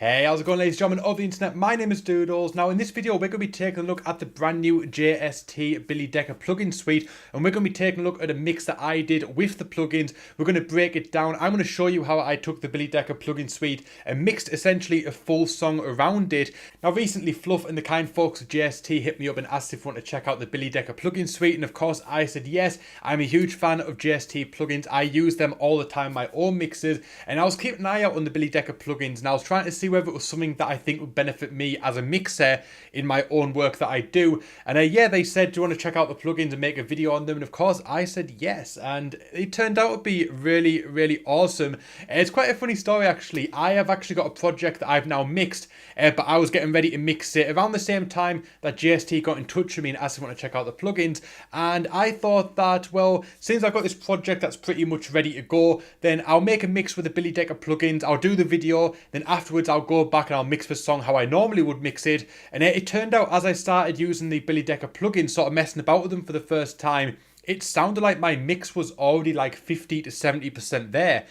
Hey, how's it going, ladies and gentlemen of the internet? My name is Doodles. Now in this video we're going to be taking a look at the brand new JST Billy Decker plugin suite, and we're going to be taking a look at a mix that I did with the plugins. We're going to break it down. I'm going to show you how I took the Billy Decker plugin suite and mixed essentially a full song around it. Now recently Fluff and the kind folks at JST hit me up and asked if I want to check out the Billy Decker plugin suite, and of course I said yes. I'm a huge fan of JST plugins. I use them all the time in my own mixes, and I was keeping an eye out on the Billy Decker plugins, and I was trying to see whether it was something that I think would benefit me as a mixer in my own work that I do. And yeah, they said, do you want to check out the plugins and make a video on them? And of course I said yes, and it turned out to be really awesome. It's quite a funny story actually. I have actually got a project that I've now mixed, but I was getting ready to mix it around the same time that JST got in touch with me and asked if I want to check out the plugins. And I thought that, well, since I've got this project that's pretty much ready to go, then I'll make a mix with the Billy Decker plugins. I'll do the video, then afterwards I'll go back and I'll mix the song how I normally would mix it. And it turned out, as I started using the Billy Decker plugins, sort of messing about with them for the first time, it sounded like my mix was already like 50 to 70% there.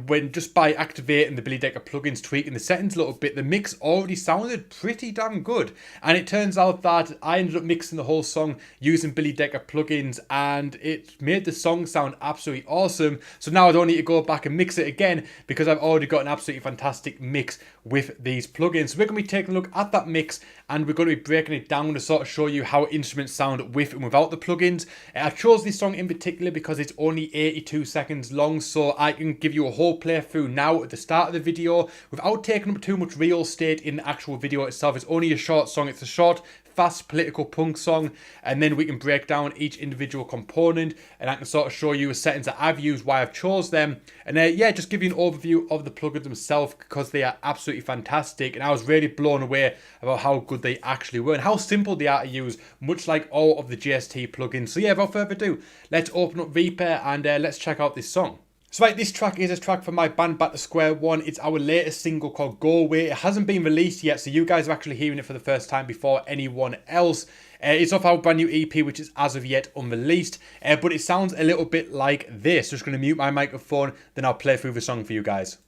When just by activating the Billy Decker plugins, tweaking the settings a little bit, the mix already sounded pretty damn good. And it turns out that I ended up mixing the whole song using Billy Decker plugins, and it made the song sound absolutely awesome. So now I don't need to go back and mix it again because I've already got an absolutely fantastic mix with these plugins. So we're going to be taking a look at that mix, and we're going to be breaking it down to sort of show you how instruments sound with and without the plugins. I chose this song in particular because it's only 82 seconds long, so I can give you a whole playthrough now at the start of the video without taking up too much real estate in the actual video itself. It's only a short song. It's a short, fast political punk song, and then we can break down each individual component, and I can sort of show you the settings that I've used, why I've chose them, and yeah, just give you an overview of the plugins themselves because they are absolutely fantastic. And I was really blown away about how good they actually were and how simple they are to use, much like all of the JST plugins. So yeah, without further ado, let's open up Reaper and let's check out this song. So right, this track is a track from my band Back to Square One. It's our latest single called Go Away. It hasn't been released yet, so you guys are actually hearing it for the first time before anyone else. It's off our brand new EP, which is as of yet unreleased, but it sounds a little bit like this. Just going to mute my microphone, then I'll play through the song for you guys.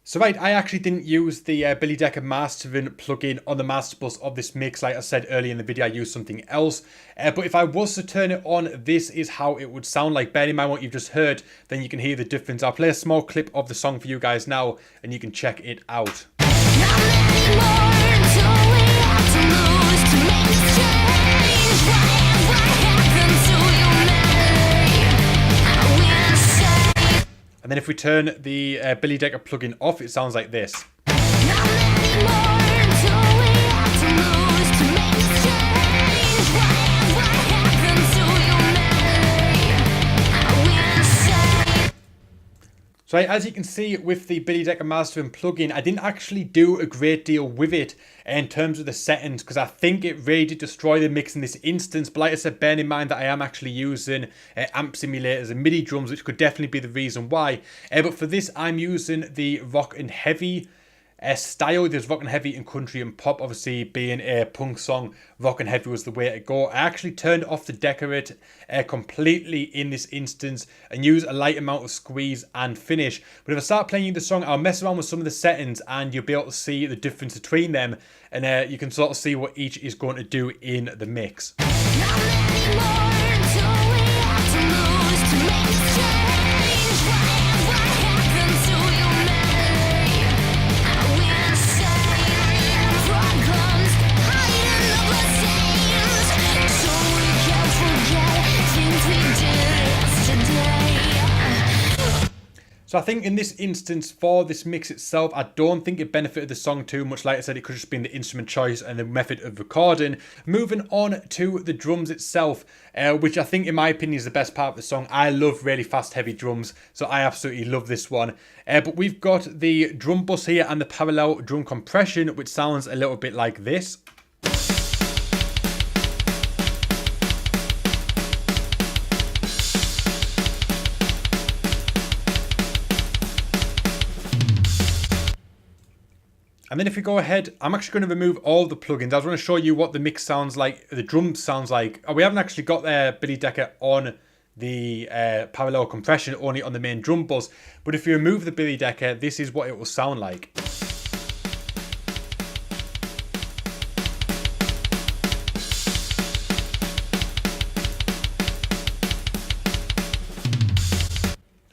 So right, I actually didn't use the Billy Decker mastering plugin on the master bus of this mix. Like I said earlier in the video, I used something else. But if I was to turn it on, this is how it would sound like. Bear in mind what you've just heard, then you can hear the difference. I'll play a small clip of the song for you guys now, and you can check it out. And then if we turn the Billy Decker plugin off, it sounds like this. So as you can see with the Billy Decker mastering plugin, I didn't actually do a great deal with it in terms of the settings because I think it really did destroy the mix in this instance. But like I said, bear in mind that I am actually using amp simulators and MIDI drums, which could definitely be the reason why. But for this, I'm using the rock and heavy style. There's rock and heavy and country and pop. Obviously, being a punk song, rock and heavy was the way to go. I actually turned off the decorate completely in this instance and use a light amount of squeeze and finish. But if I start playing the song, I'll mess around with some of the settings and you'll be able to see the difference between them. And you can sort of see what each is going to do in the mix. So I think in this instance, for this mix itself, I don't think it benefited the song too much. Like I said, it could have just been the instrument choice and the method of recording. Moving on to the drums itself, which I think in my opinion is the best part of the song. I love really fast, heavy drums, so I absolutely love this one. But we've got the drum bus here and the parallel drum compression, which sounds a little bit like this. And then if we go ahead, I'm actually going to remove all the plugins. I just want to show you what the mix sounds like, the drum sounds like. We haven't actually got Billy Decker on the parallel compression, only on the main drum bus. But if you remove the Billy Decker, this is what it will sound like.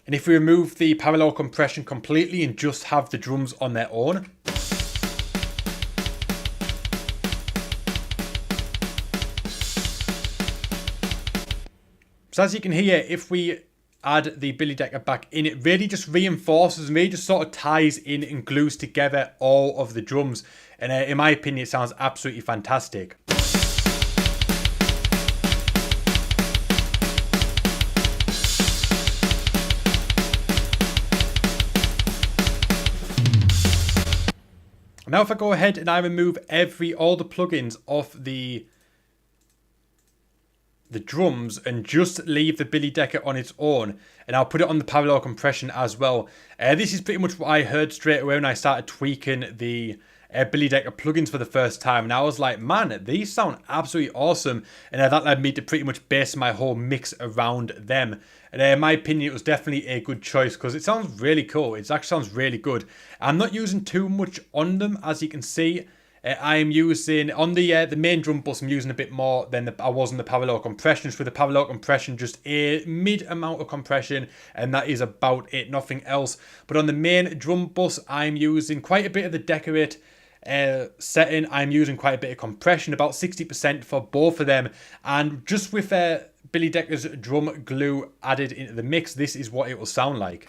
And if we remove the parallel compression completely and just have the drums on their own, so as you can hear, if we add the Billy Decker back in, it really just reinforces and really just sort of ties in and glues together all of the drums. And in my opinion, it sounds absolutely fantastic. Now if I go ahead and I remove all the plugins off the drums and just leave the Billy Decker on its own, and I'll put it on the parallel compression as well. This is pretty much what I heard straight away when I started tweaking the Billy Decker plugins for the first time, and I was like, man, these sound absolutely awesome. And that led me to pretty much base my whole mix around them. And in my opinion, it was definitely a good choice because it sounds really cool. It actually sounds really good. I'm not using too much on them, as you can see. I am using, on the main drum bus, I'm using a bit more than I was on the parallel compression. So with the parallel compression, just a mid amount of compression, and that is about it, nothing else. But on the main drum bus, I'm using quite a bit of the decorate setting. I'm using quite a bit of compression, about 60% for both of them. And just with Billy Decker's drum glue added into the mix, this is what it will sound like.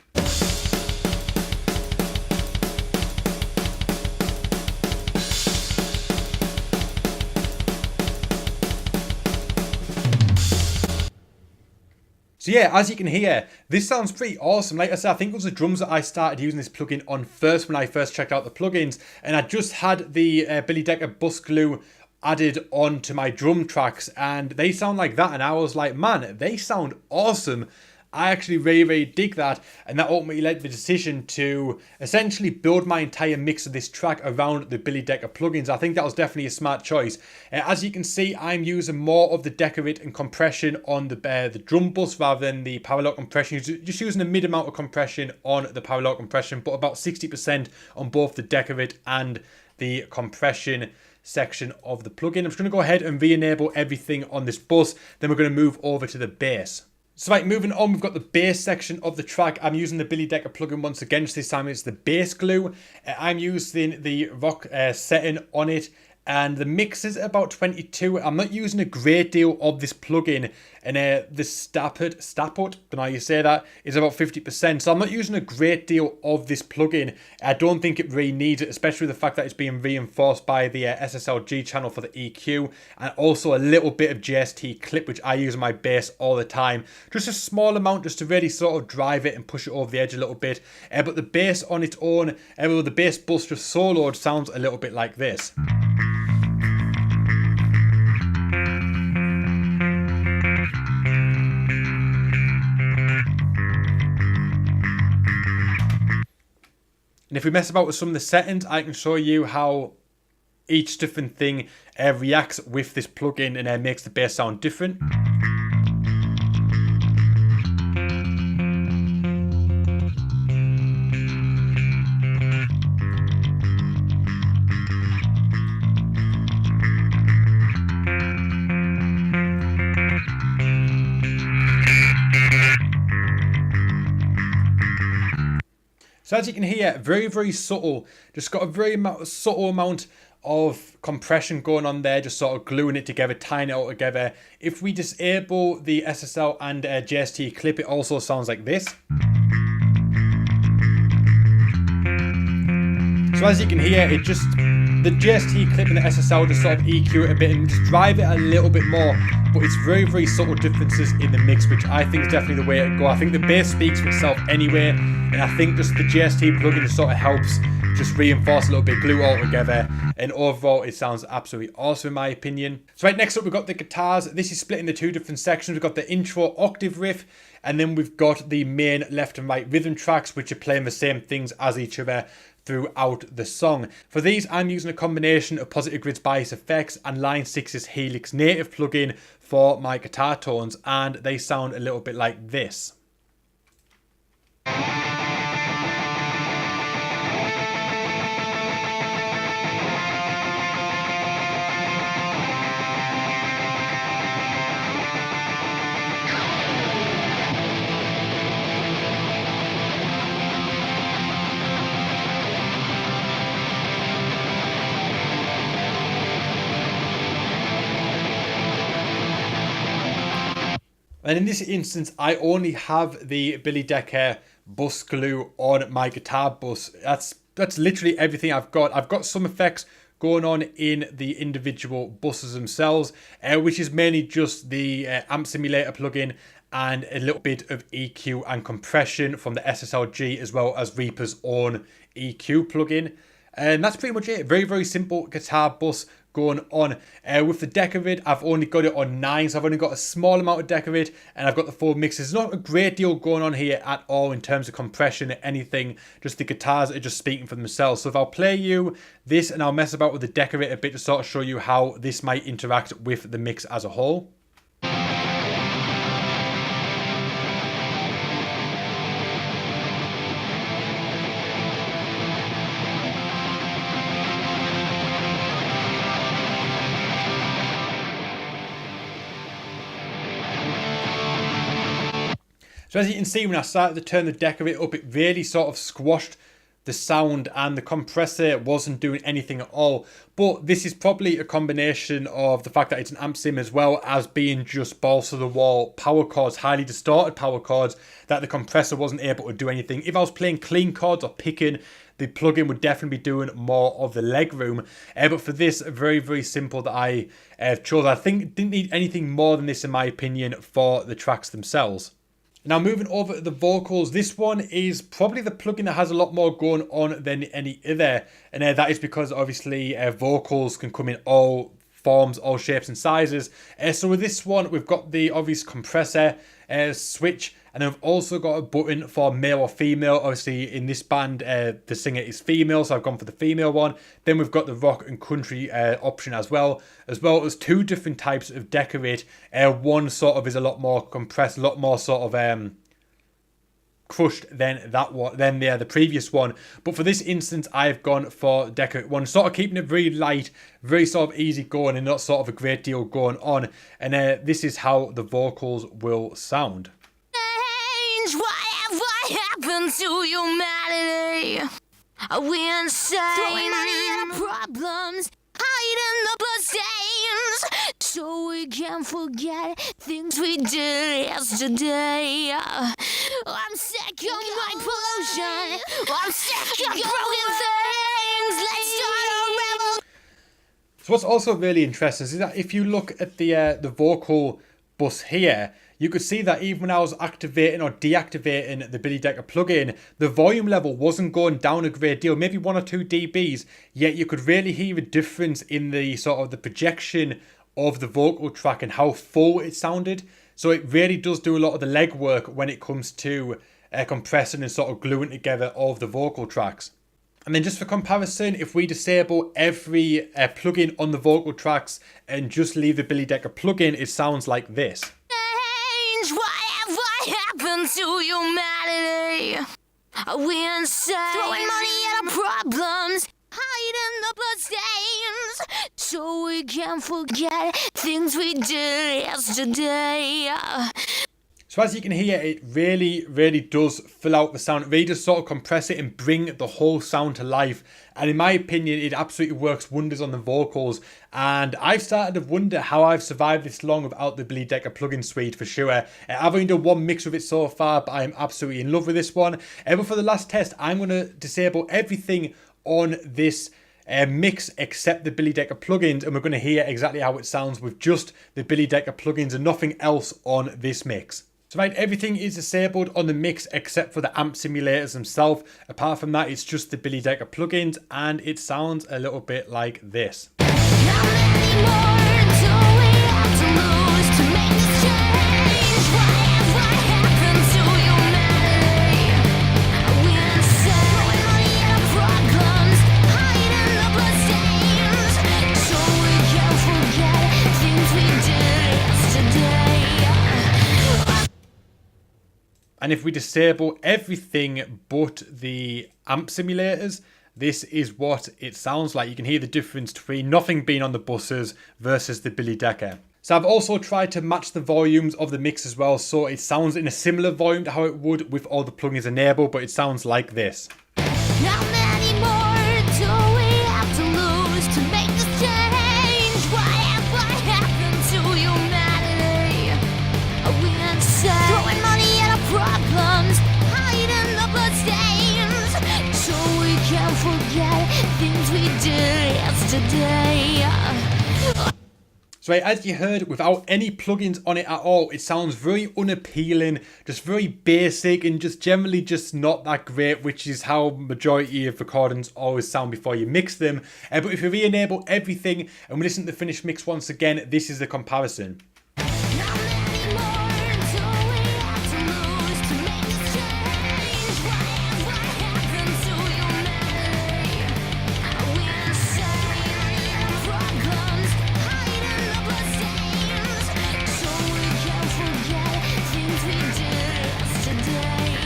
So yeah, as you can hear, this sounds pretty awesome. Like I said, I think it was the drums that I started using this plugin on first when I first checked out the plugins. And I just had the Billy Decker bus glue added on to my drum tracks. And they sound like that. And I was like, man, they sound awesome. I actually really, really dig that. And that ultimately led to the decision to essentially build my entire mix of this track around the Billy Decker plugins. I think that was definitely a smart choice. As you can see, I'm using more of the decorate and compression on the drum bus rather than the parallel compression. Just using a mid amount of compression on the parallel compression, but about 60% on both the decorate and the compression section of the plugin. I'm just going to go ahead and re-enable everything on this bus. Then we're going to move over to the bass. So right, moving on, we've got the bass section of the track. I'm using the Billy Decker plugin once again. So this time it's the bass glue. I'm using the rock setting on it. And the mix is about 22. I'm not using a great deal of this plugin. And the Stapot, don't know how you say that, is about 50%. So I'm not using a great deal of this plugin. I don't think it really needs it, especially the fact that it's being reinforced by the SSLG channel for the EQ. And also a little bit of JST clip, which I use on my bass all the time. Just a small amount just to really sort of drive it and push it over the edge a little bit. But the bass on its own, the bass bus just soloed sounds a little bit like this. And if we mess about with some of the settings, I can show you how each different thing reacts with this plugin and makes the bass sound different. So as you can hear, very, very subtle. Just got a very subtle amount of compression going on there, just sort of gluing it together, tying it all together. If we disable the SSL and JST clip, it also sounds like this. So as you can hear, it just, the JST clip and the SSL just sort of EQ it a bit and just drive it a little bit more. But it's very, very subtle differences in the mix, which I think is definitely the way to go. I think the bass speaks for itself anyway, and I think just the JST plugin just sort of helps just reinforce a little bit, glue it all together, and overall it sounds absolutely awesome in my opinion. So right, next up we've got the guitars. This is split into two different sections. We've got the intro octave riff, and then we've got the main left and right rhythm tracks, which are playing the same things as each other throughout the song. For these, I'm using a combination of Positive Grid's Bias Effects and Line 6's Helix native plugin for my guitar tones, and they sound a little bit like this. And in this instance, I only have the Billy Decker bus glue on my guitar bus. That's literally everything I've got. I've got some effects going on in the individual buses themselves, which is mainly just the amp simulator plugin and a little bit of EQ and compression from the SSLG, as well as Reaper's own EQ plugin. And that's pretty much it. Very, very simple guitar bus going on. With the Decavid, I've only got it on 9, so I've only got a small amount of Decavid, and I've got the full mixes. There's not a great deal going on here at all in terms of compression or anything. Just the guitars are just speaking for themselves. So if I'll play you this and I'll mess about with the Decavid a bit to sort of show you how this might interact with the mix as a whole. So as you can see, when I started to turn the deck of it up, it really sort of squashed the sound, and the compressor wasn't doing anything at all. But this is probably a combination of the fact that it's an amp sim, as well as being just balls to the wall power chords, highly distorted power chords, that the compressor wasn't able to do anything. If I was playing clean chords or picking, the plugin would definitely be doing more of the leg room. But for this, very, very simple that I chose. I think didn't need anything more than this in my opinion for the tracks themselves. Now moving over to the vocals, this one is probably the plugin that has a lot more going on than any other, and that is because obviously vocals can come in all forms, all shapes and sizes. So with this one, we've got the obvious compressor switch, and then we've also got a button for male or female. Obviously in this band the singer is female, so I've gone for the female one. Then we've got the rock and country option as well as two different types of decorate. One sort of is a lot more compressed, a lot more sort of crushed than that one, than the previous one. But for this instance, I've gone for decorate one, sort of keeping it very light, very sort of easy going, and not sort of a great deal going on. And this is how the vocals will sound. Whatever happened to humanity? Are we insane? Throwing money at problems, hiding the bloodstains, so we can forget things we did yesterday. I'm sick of my pollution. I'm sick of broken things. Let's start a revolution. So what's also really interesting is that if you look at the vocal bus here, you could see that even when I was activating or deactivating the Billy Decker plugin, the volume level wasn't going down a great deal, maybe 1 or 2 dBs, yet you could really hear a difference in the sort of the projection of the vocal track and how full it sounded. So it really does do a lot of the legwork when it comes to compressing and sort of gluing together all of the vocal tracks. And then just for comparison, if we disable every plugin on the vocal tracks and just leave the Billy Decker plugin, it sounds like this. Change whatever happened to humanity. We insane. Throwing money at our problems, hiding the bloodstains, so we can forget things we did yesterday. So as you can hear, it really does fill out the sound. It really does sort of compress it and bring the whole sound to life. And in my opinion, it absolutely works wonders on the vocals. And I've started to wonder how I've survived this long without the Billy Decker plugin suite for sure. I've only done one mix with it so far, but I'm absolutely in love with this one. But for the last test, I'm going to disable everything on this mix except the Billy Decker plugins, and we're going to hear exactly how it sounds with just the Billy Decker plugins and nothing else on this mix. So right, everything is disabled on the mix except for the amp simulators themselves. Apart from that, it's just the Billy Decker plugins, and it sounds a little bit like this. How many more do we have to lose to make this change? Whatever happened to humanity? We insane. Throwing money at our problems, hiding the bloodstains, so we can forget things we did yesterday. And if we disable everything but the amp simulators, this is what it sounds like. You can hear the difference between nothing being on the buses versus the Billy Decker. So I've also tried to match the volumes of the mix as well, so it sounds in a similar volume to how it would with all the plugins enabled, but it sounds like this. How many more do we have to lose to make this change? Whatever happened to humanity? We insane. Throwing money at our problems, hiding the bloodstains, so we can forget things we did yesterday. So as you heard, without any plugins on it at all, it sounds very unappealing, just very basic and just generally just not that great, which is how majority of recordings always sound before you mix them. But if you re-enable everything and we listen to the finished mix once again, this is the comparison. How many more do we have to lose to make this change? Whatever happened to humanity? We insane. Problems, hiding the bloodstains, so we can forget things we did yesterday.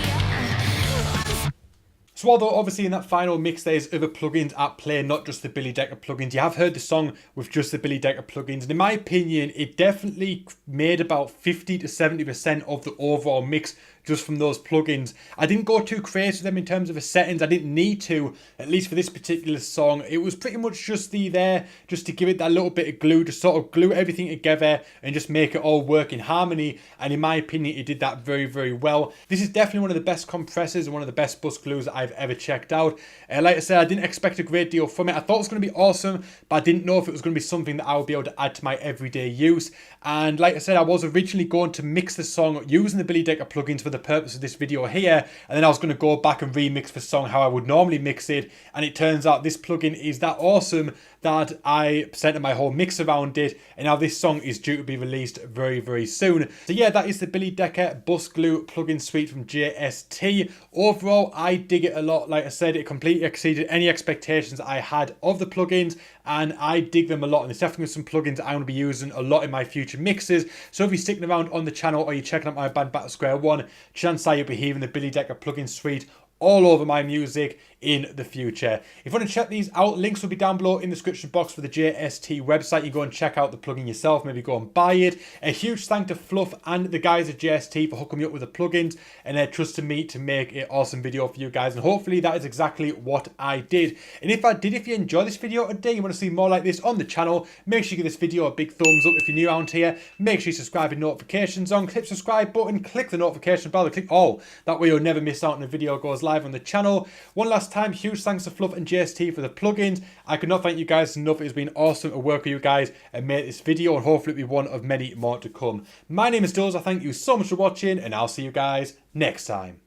So although obviously in that final mix there's other plugins at play, not just the Billy Decker plugins, you have heard the song with just the Billy Decker plugins, and in my opinion it definitely made about 50 to 70% of the overall mix just from those plugins. I didn't go too crazy with them in terms of the settings. I didn't need to, at least for this particular song. It was pretty much just there just to give it that little bit of glue, to sort of glue everything together and just make it all work in harmony. And in my opinion, it did that very well. This is definitely one of the best compressors and one of the best bus glues that I've ever checked out. Like I said, I didn't expect a great deal from it. I thought it was going to be awesome, but I didn't know if it was going to be something that I would be able to add to my everyday use. And like I said, I was originally going to mix the song using the Billy Decker plugins for the purpose of this video here, and then I was going to go back and remix the song how I would normally mix it, and it turns out this plugin is that awesome that I centered my whole mix around it, and now this song is due to be released very soon. So yeah, that is the Billy Decker Bus Glue plugin suite from JST. Overall, I dig it a lot. Like I said, it completely exceeded any expectations I had of the plugins, and I dig them a lot, and there's definitely some plugins I'm going to be using a lot in my future mixes. So if you're sticking around on the channel or you're checking out my band Battle Square 1, chances are you'll be hearing the Billy Decker plugin suite all over my music in the future. If you want to check these out, links will be down below in the description box for the JST website. You go and check out the plugin yourself, maybe go and buy it. A huge thank to Fluff and the guys at JST for hooking me up with the plugins and trusting me to make an awesome video for you guys, and hopefully that is exactly what I did. And if I did, if you enjoyed this video today, you want to see more like this on the channel, make sure you give this video a big thumbs up. If you're new around here, make sure you subscribe with notifications on, click subscribe button, click the notification bell, click all, that way you'll never miss out when a video goes live on the channel. One last time, huge thanks to Fluff and JST for the plugins. I could not thank you guys enough. It's been awesome to work with you guys and make this video, and hopefully it'll be one of many more to come. My name is Doodles. I thank you so much for watching, and I'll see you guys next time.